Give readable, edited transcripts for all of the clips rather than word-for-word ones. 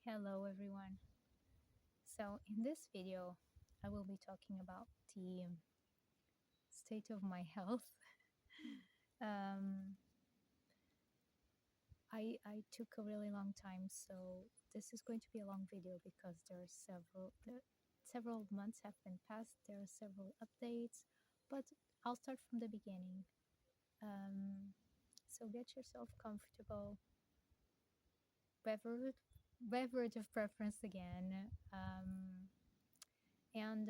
Hello everyone. So in this video, I will be talking about the state of my health. Um, I took a really long time, so this is going to be a long video because there are several months have been passed. There are several updates, but I'll start from the beginning. So get yourself comfortable, beverage of preference again, and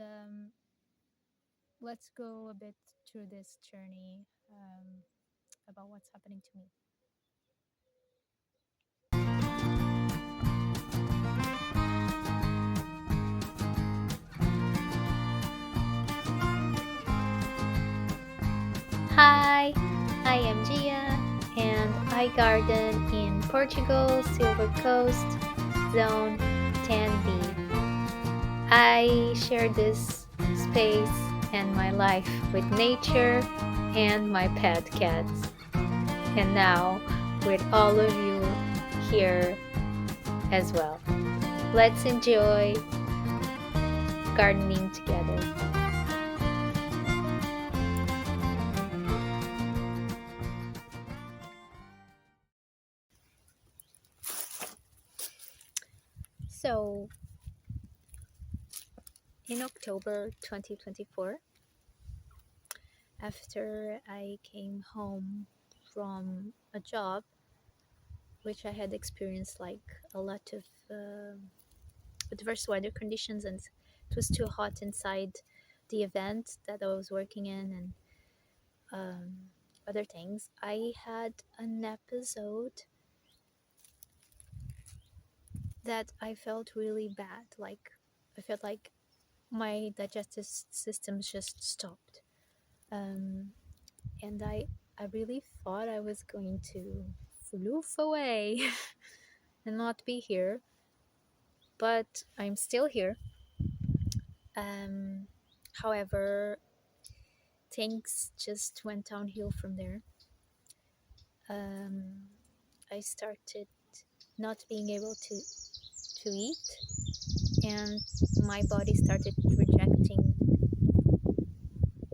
let's go a bit through this journey about what's happening to me. Hi, I am Gia and I garden in Portugal, Silver Coast, Zone 10B. I share this space and my life with nature and my pet cats. And now with all of you here as well. Let's enjoy gardening together. So, in October 2024, after I came home from a job which I had experienced like a lot of adverse weather conditions, and it was too hot inside the event that I was working in, and other things. I had an episode that I felt really bad. Like I felt like my digestive system just stopped, and I really thought I was going to floof away and not be here, but I'm still here. However, things just went downhill from there. I started not being able to eat, and my body started rejecting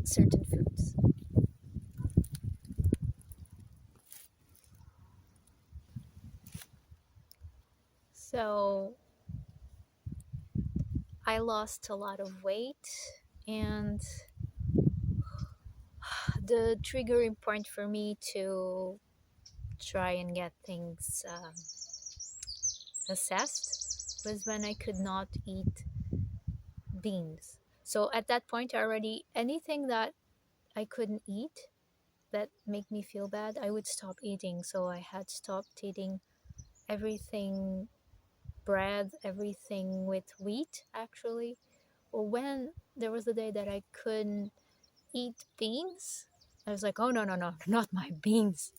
certain foods. So I lost a lot of weight, and the triggering point for me to try and get things assessed was when I could not eat beans. So at that point, already anything that I couldn't eat that made me feel bad, I would stop eating. So I had stopped eating everything bread, everything with wheat actually. Or when there was a day that I couldn't eat beans, I was like, oh no, no, no, not my beans.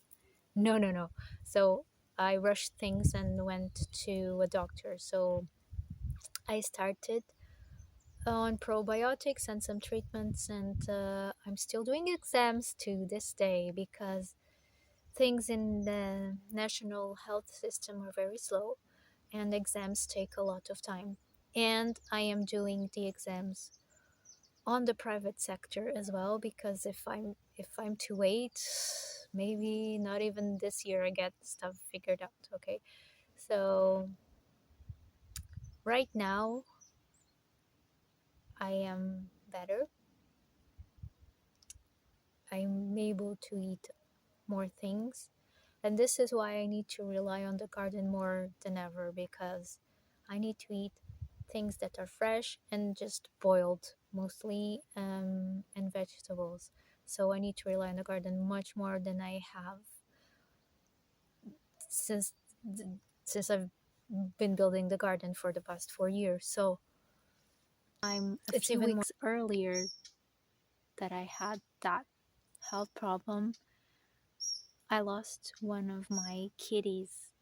No, no, no. So I rushed things and went to a doctor. So I started on probiotics and some treatments, and I'm still doing exams to this day because things in the national health system are very slow and exams take a lot of time. And I am doing the exams on the private sector as well, because if I'm to wait, maybe not even this year I get stuff figured out. Okay, so right now I am better. I'm able to eat more things, and this is why I need to rely on the garden more than ever, because I need to eat things that are fresh and just boiled mostly, and vegetables. So I need to rely on the garden much more than I have since since I've been building the garden for the past 4 years. So it's Few even more. weeks earlier that I had that health problem, I lost one of my kitties.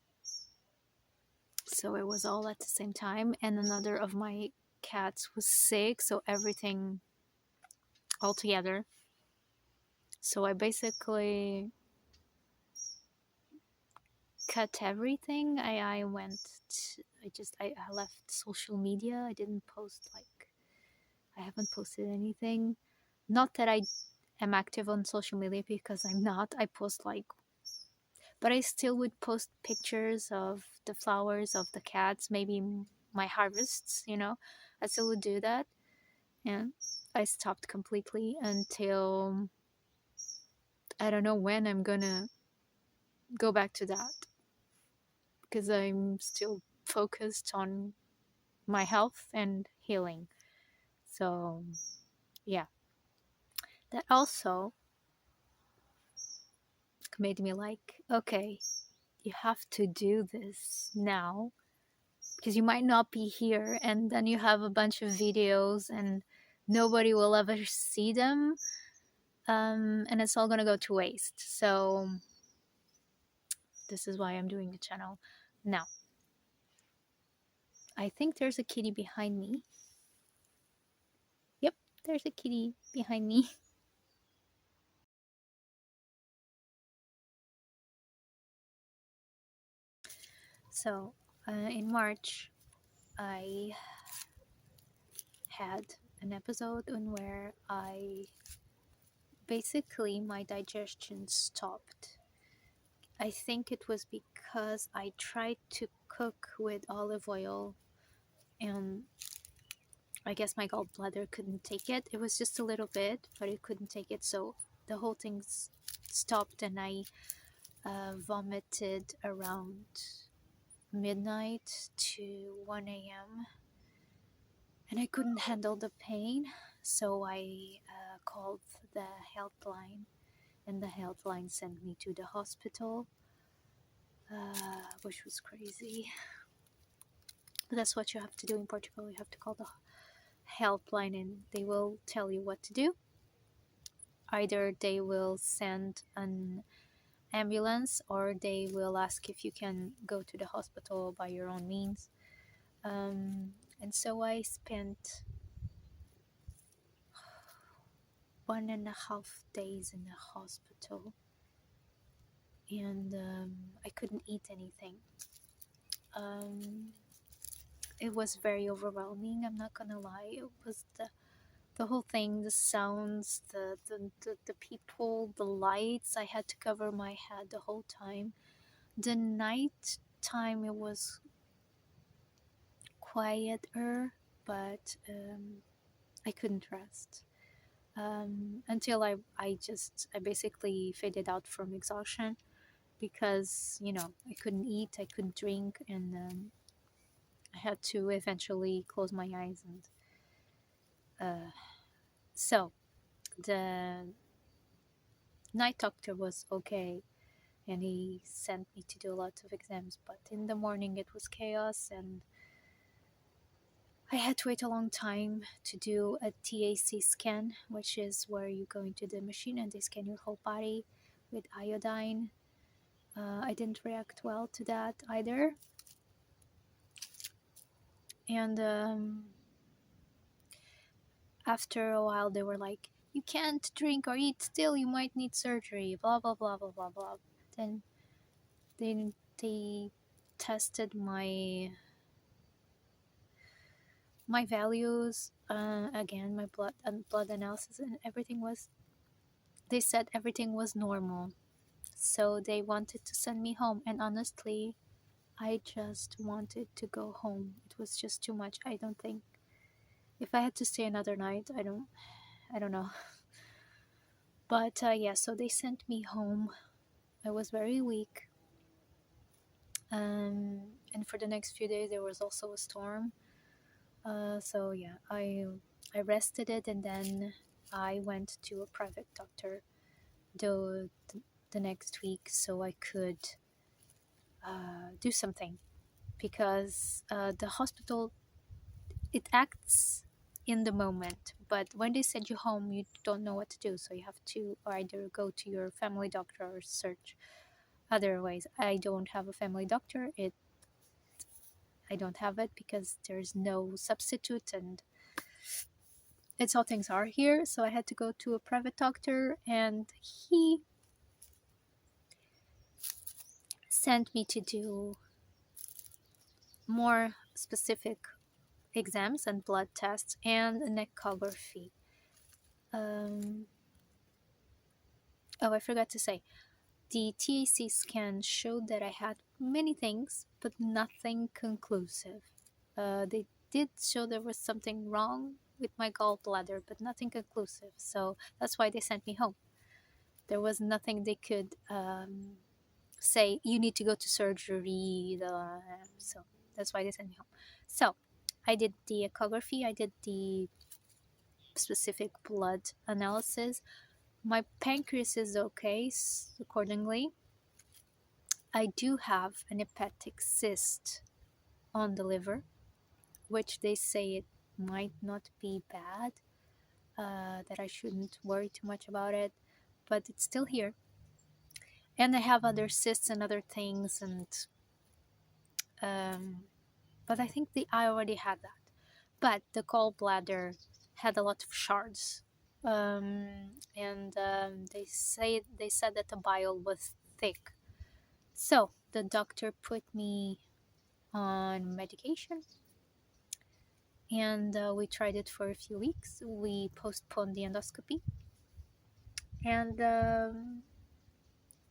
So it was all at the same time, and another of my cats was sick, so everything all together. So I basically cut everything. I went. I left social media. I didn't post like I haven't posted anything. Not that I am active on social media because I'm not. I post like, but I still would post pictures of the flowers of the cats, maybe my harvests. I still would do that, and I stopped completely until I don't know when I'm gonna go back to that because I'm still focused on my health and healing. So, yeah, that also made me like, okay, you have to do this now because you might not be here, and then you have a bunch of videos and nobody will ever see them, and it's all gonna go to waste. So, this is why I'm doing the channel now. I think there's a kitty behind me. Yep, there's a kitty behind me. So, in March, I had an episode on where I basically my digestion stopped. I think it was because I tried to cook with olive oil and I guess my gallbladder couldn't take it. It was just a little bit, but it couldn't take it. So the whole thing stopped and I vomited around midnight to 1 a.m. and I couldn't handle the pain. So I called the helpline and the helpline sent me to the hospital, which was crazy. But that's what you have to do in Portugal. You have to call the helpline and they will tell you what to do. Either they will send an ambulance or they will ask if you can go to the hospital by your own means. And so I spent 1.5 days in the hospital and I couldn't eat anything. It was very overwhelming, I'm not gonna lie. It was the whole thing, the sounds, the people, the lights. I had to cover my head the whole time. The night time it was quieter, but I couldn't rest until I basically faded out from exhaustion because I couldn't eat, I couldn't drink, and I had to eventually close my eyes and so the night doctor was okay and he sent me to do lots of exams, but in the morning it was chaos and I had to wait a long time to do a TAC scan, which is where you go into the machine and they scan your whole body with iodine. I didn't react well to that either, and after a while they were like, you can't drink or eat still, you might need surgery, blah blah blah blah blah blah. Then they tested my values, again, my blood analysis, and everything was, they said everything was normal. So they wanted to send me home, and honestly I just wanted to go home. It was just too much. I don't think if I had to stay another night, I don't know. But yeah, so they sent me home. I was very weak, and for the next few days there was also a storm. So yeah, I rested it, and then I went to a private doctor the next week so I could do something because the hospital, it acts in the moment, but when they send you home you don't know what to do, so you have to either go to your family doctor or search other ways. I don't have a family doctor. I don't have it because there's no substitute and it's how things are here. So I had to go to a private doctor and he sent me to do more specific exams and blood tests and an echography. Um, oh, I forgot to say, the TAC scan showed that I had many things, but nothing conclusive. They did show there was something wrong with my gallbladder, but nothing conclusive. So that's why they sent me home. There was nothing they could say, you need to go to surgery. So that's why they sent me home. So I did the echography, I did the specific blood analysis. My pancreas is okay, accordingly. I do have an hepatic cyst on the liver, which they say it might not be bad, that I shouldn't worry too much about it, but it's still here. And I have other cysts and other things, and but I think I already had that. But the gallbladder had a lot of shards, and they said that the bile was thick. So the doctor put me on medication, and we tried it for a few weeks. We postponed the endoscopy, and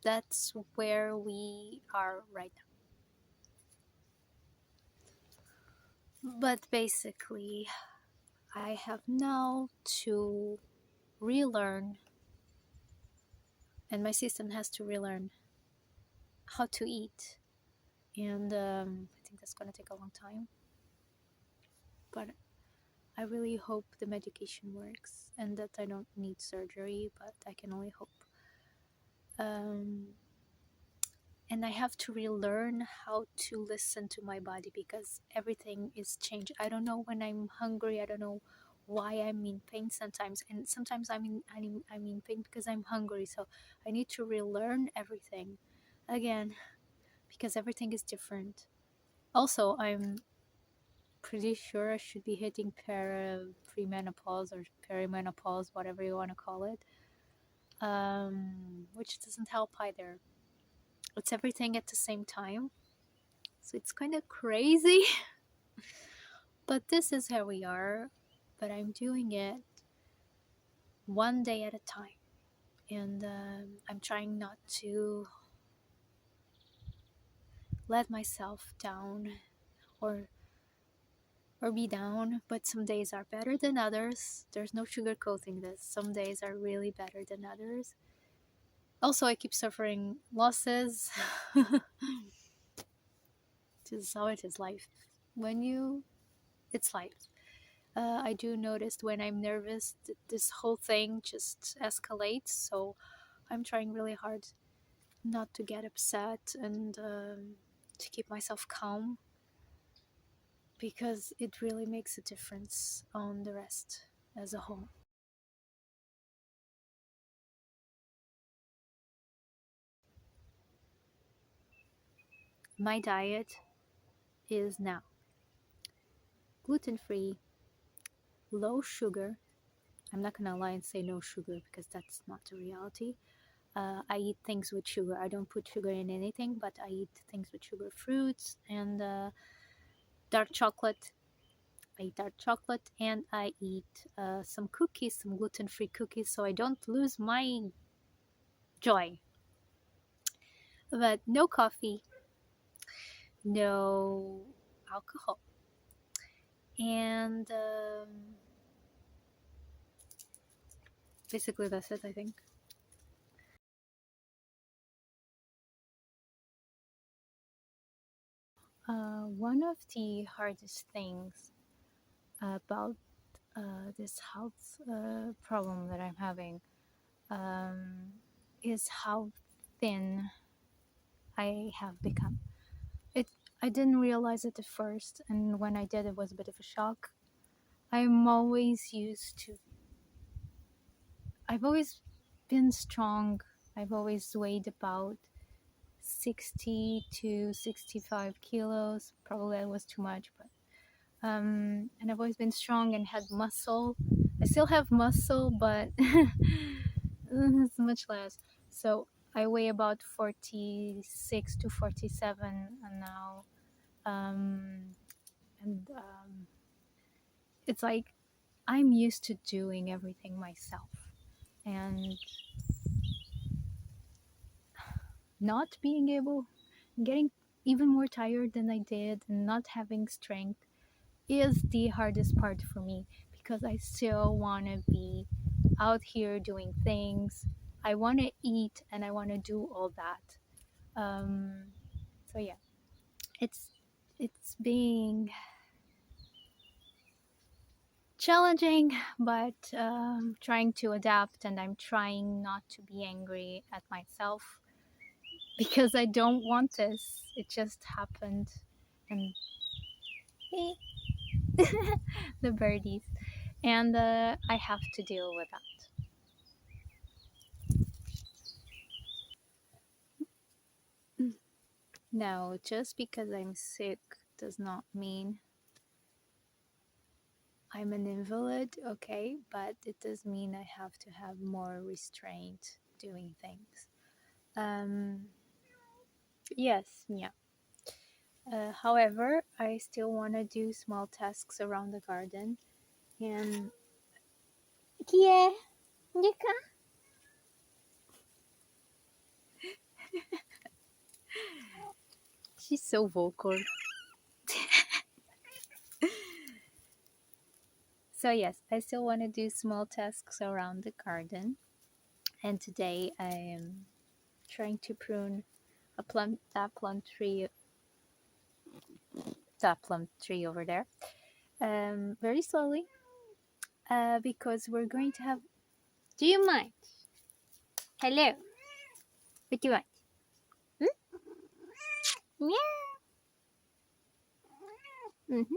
that's where we are right now. But basically, I have now to relearn, and my system has to relearn how to eat. And I think that's going to take a long time. But I really hope the medication works and that I don't need surgery, but I can only hope. And I have to relearn how to listen to my body because everything is changed. I don't know when I'm hungry. I don't know why I'm in pain sometimes, and sometimes I'm in pain because I'm hungry. So I need to relearn everything again because everything is different. Also, I'm pretty sure I should be hitting premenopause or perimenopause, whatever you want to call it, which doesn't help either. It's everything at the same time, so it's kind of crazy. But this is how we are. But I'm doing it one day at a time, and I'm trying not to let myself down or be down. But some days are better than others. There's no sugarcoating this. Some days are really better than others. Also, I keep suffering losses. This is how it is, life. It's life. I do notice when I'm nervous that this whole thing just escalates. So I'm trying really hard not to get upset and to keep myself calm, because it really makes a difference on the rest as a whole. My diet is now gluten-free, low sugar. I'm not gonna lie and say no sugar because that's not the reality. I eat things with sugar. I don't put sugar in anything, but I eat things with sugar, fruits and dark chocolate. I eat dark chocolate, and I eat some cookies, some gluten-free cookies, so I don't lose my joy. But no coffee, no alcohol, and basically that's it, I think. One of the hardest things about this health problem that I'm having is how thin I have become. It I didn't realize it at first, and when I did, it was a bit of a shock. I'm always used to. I've always been strong. I've always weighed about 60 to 65 kilos. Probably that was too much, but and I've always been strong and had muscle. I still have muscle, but it's much less. So I weigh about 46 to 47 now. Um, and it's like I'm used to doing everything myself and not being able, getting even more tired than I did, and not having strength is the hardest part for me because I still want to be out here doing things. I want to eat and I want to do all that. So yeah, it's it's being challenging, but trying to adapt, and I'm trying not to be angry at myself because I don't want this. It just happened, and the birdies, and I have to deal with that. No, just because I'm sick does not mean I'm an invalid, okay? But it does mean I have to have more restraint doing things. Um, yes, yeah. However, I still want to do small tasks around the garden. And yeah, she's so vocal. So yes, I still want to do small tasks around the garden. And today I am trying to prune a plum that plum tree over there. Very slowly, because we're going to have. Do you mind? Hello. What do you want? Hmm? Meow. Mm-hmm.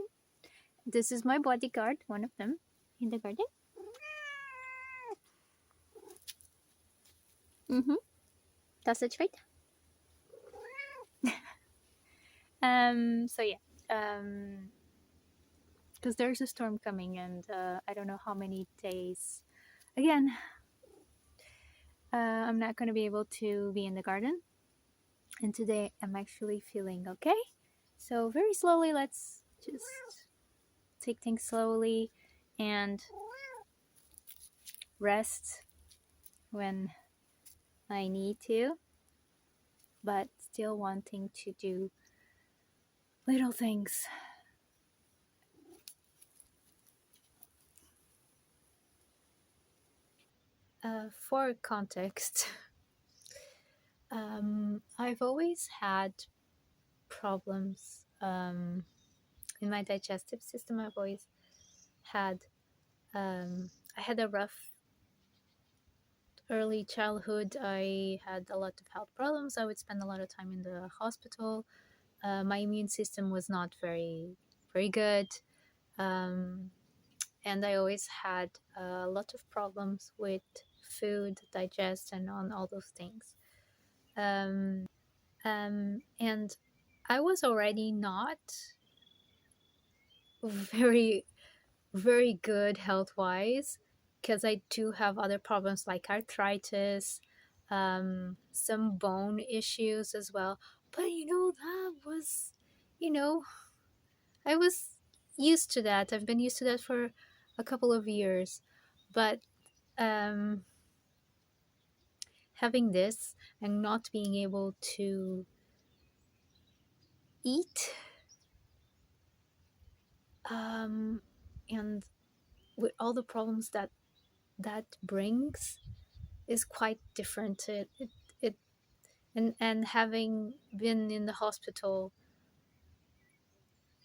This is my bodyguard, one of them, in the garden. Mm-hmm. That's it, right? So yeah. Because there's a storm coming, and I don't know how many days. Again, I'm not gonna be able to be in the garden, and today I'm actually feeling okay. So very slowly, let's just take things slowly and rest when I need to, but still wanting to do little things. For context, I've always had problems in my digestive system. I've always had, I had a rough early childhood. I had a lot of health problems. I would spend a lot of time in the hospital. My immune system was not very good. Um, and I always had a lot of problems with food, digest, and on all those things. And I was already not very, very good health wise because I do have other problems like arthritis, some bone issues as well. But that was, you know, I was used to that. I've been used to that for a couple of years. But um, having this and not being able to eat, and with all the problems that brings, is quite different. It and having been in the hospital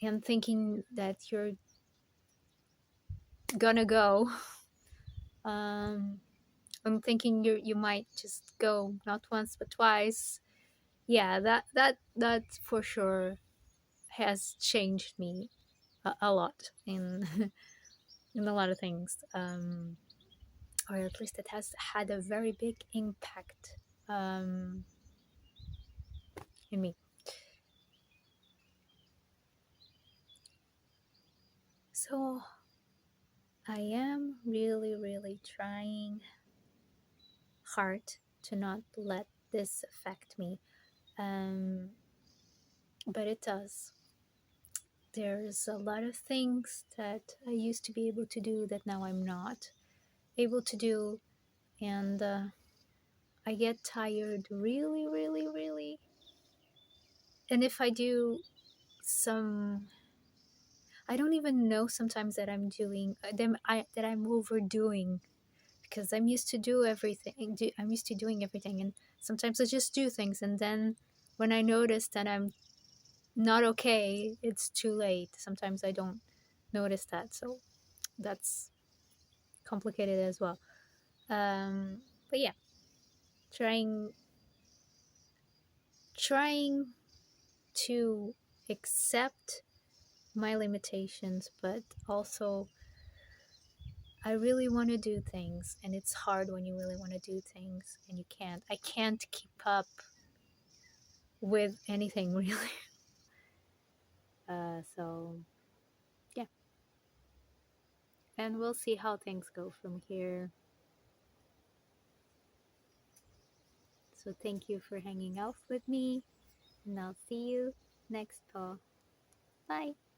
and thinking that you're gonna go, um, I'm thinking you might just go not once but twice. Yeah, that for sure has changed me a lot in in a lot of things, or at least it has had a very big impact um, in me. So I am really, really trying hard to not let this affect me. Um, but it does. There's a lot of things that I used to be able to do that now I'm not able to do. And I get tired really, really, really. And if I do some, I don't even know sometimes that I'm doing them, that I'm overdoing, because I'm used to do everything. I'm used to doing everything, and sometimes I just do things, and then when I notice that I'm not okay, it's too late. Sometimes I don't notice that, so that's complicated as well. But yeah, trying trying to accept my limitations, but also I really want to do things, and it's hard when you really want to do things and you can't. I can't keep up with anything really. So yeah, and we'll see how things go from here. So thank you for hanging out with me, and I'll see you next talk. Bye.